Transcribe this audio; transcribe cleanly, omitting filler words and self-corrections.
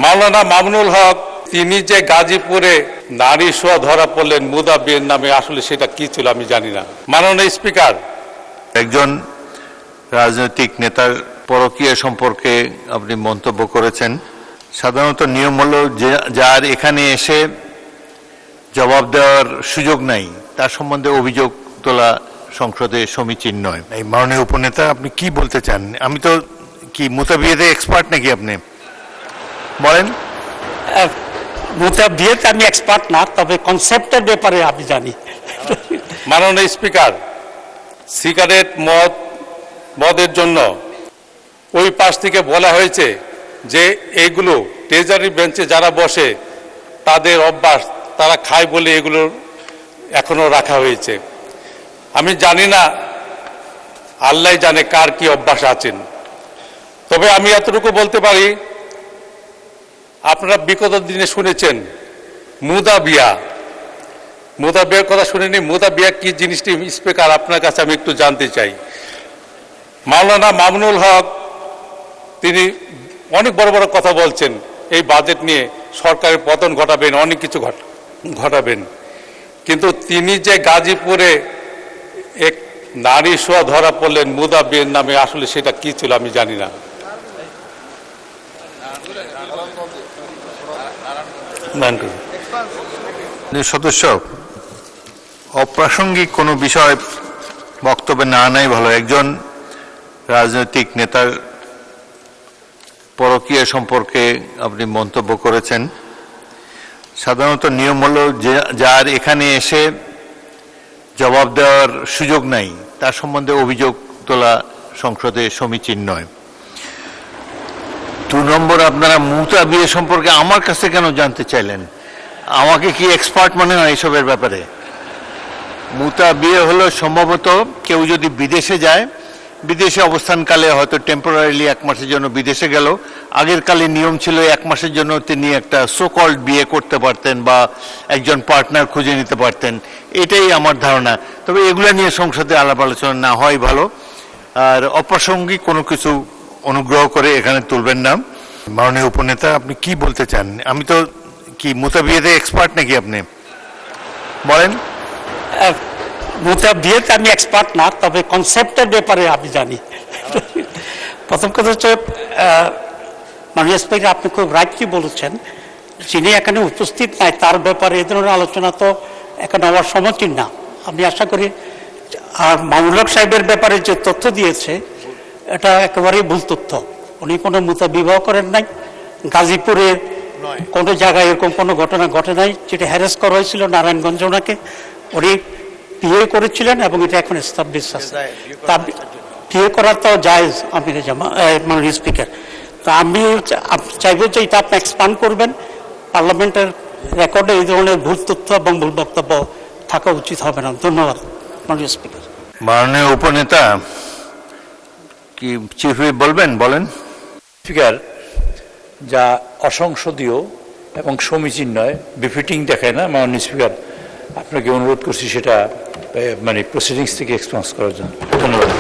মাওলানা মামুনুল হক তিনি যে গাজীপুরে নারী শোয়া ধরা পড়লেন মুদা বিয়ের নামে, আসলে সেটা কি ছিল আমি জানি না। মাননীয় স্পিকার, একজন রাজনৈতিক নেতার পরকীয়া সম্পর্কে আপনি মন্তব্য করেছেন। সাধারণত নিয়ম হলো যে যার এখানে এসে জবাব দেওয়ার সুযোগ নাই তার সম্বন্ধে অভিযোগ তোলা সংসদে সমীচীন নয়। এই মাননীয় উপনেতা, আপনি কি বলতে চান? আমি তো কি মুতা বিয়েতে এক্সপার্ট নাকি? আপনি বলেন। মুতা বিয়েতে আমি এক্সপার্ট না, তবে কনসেপ্টের ব্যাপারে আমি জানি। মাননীয় স্পিকার, সিগারেট মদের জন্য ওই পাশ থেকে বলা হয়েছে যে এইগুলো ট্রেজারি বেঞ্চে যারা বসে তাদের অভ্যাস, তারা খায় বলে এগুলো এখনো রাখা হয়েছে। আমি জানি না, আল্লাহ জানে কার কি অভ্যাস আছেন। তবে আমি এতটুকু বলতে পারি, আপনারা বিগত দিনে শুনেছেন মুদা বিয়া, মুদা বিয়ার কথা শুনেনি। মুদা বিয়া কি জিনিসটি স্পিকার আপনার কাছে আমি একটু জানতে চাই। মাওলানা মামুনুল হক তিনি অনেক বড় বড় কথা বলছেন, এই বাজেট নিয়ে সরকারের পতন ঘটাবেন, অনেক কিছু ঘটাবেন, কিন্তু তিনি যে গাজীপুরে এক নারী শোয়া ধরা পড়লেন মুদা বিয়ের নামে, আসলে সেটা কি ছিল আমি জানি না। সদস্য, অপ্রাসঙ্গিক কোনো বিষয় বক্তব্যে না আনাই ভালো। একজন রাজনৈতিক নেতার পরকীয়া সম্পর্কে আপনি মন্তব্য করেছেন। সাধারণত নিয়ম হলো যে যার এখানে এসে জবাব দেওয়ার সুযোগ নাই তার সম্বন্ধে অভিযোগ তোলা সংসদে সমীচীন নয়। 2 নম্বর, আপনারা মুতা বিয়ে সম্পর্কে আমার কাছে কেন জানতে চাইলেন? আমাকে কি এক্সপার্ট মনে হয় এইসবের ব্যাপারে? মুতা বিয়ে হলো সম্ভবত কেউ যদি বিদেশে যায়, বিদেশে অবস্থানকালে হয়তো টেম্পোরারিলি 1 মাসের জন্য বিদেশে গেল, আগের কালে নিয়ম ছিল 1 মাসের জন্য তিনি একটা সোকল্ড বিয়ে করতে পারতেন বা একজন পার্টনার খুঁজে নিতে পারতেন, এটাই আমার ধারণা। তবে এগুলো নিয়ে সংসদে আলাপ আলোচনা না হয় ভালো। আর অপ্রাসঙ্গিক কোনো কিছু অনুগ্রহ করে এখানে তুলবেন না। মাননীয় উপনেতা, আপনি কি বলতে চান? আমি তো কি মুতা বিয়েতে এক্সপার্ট নাকি? আপনি বলেন। মুতা বিয়েতে আমি এক্সপার্ট না, তবে কনসেপ্টের ব্যাপারে আমি জানি। প্রথম কথা হচ্ছে, মাননীয় স্পিকার, আপনি খুব রাইটলি বলেছেন, যিনি এখানে উপস্থিত নাই তার ব্যাপারে এ ধরনের আলোচনা তো এখানে হওয়ার সমীচীন না। আমি আশা করি, আর মামুনুল হক সাহেবের ব্যাপারে যে তথ্য দিয়েছে এটা একেবারেই ভুল তথ্য। উনি কোনো মুতা বিবাহ করেন নাই, গাজীপুরে কোনো জায়গায় এরকম কোনো ঘটনা ঘটে নাই। যেটা হ্যারেস করা হয়েছিল নারায়ণগঞ্জে, ওনাকে উনি বিয়ে করেছিলেন এবং এটা এখন এস্টাবলিশ আছে। তা বিয়ে করার তো জায়েজ আমিরে জামা, মাননীয় স্পিকার। তো আমি চাইব যে এটা আপনি এক্সপান্ড করবেন। পার্লামেন্টের রেকর্ডে এই ধরনের ভুল তথ্য এবং ভুল বক্তব্য থাকা উচিত হবে না। ধন্যবাদ মাননীয় স্পিকার। মাননীয় উপনেতা, কি চিফ হুইপ বলবেন? বলেন। স্পিকার, যা অসংসদীয় এবং সমীচীন নয়, বিফিটিং দেখায় না। মাননীয় স্পিকার, আপনাকে অনুরোধ করছি সেটা প্রসিডিংস থেকে এক্সপেন্স করার জন্য। ধন্যবাদ।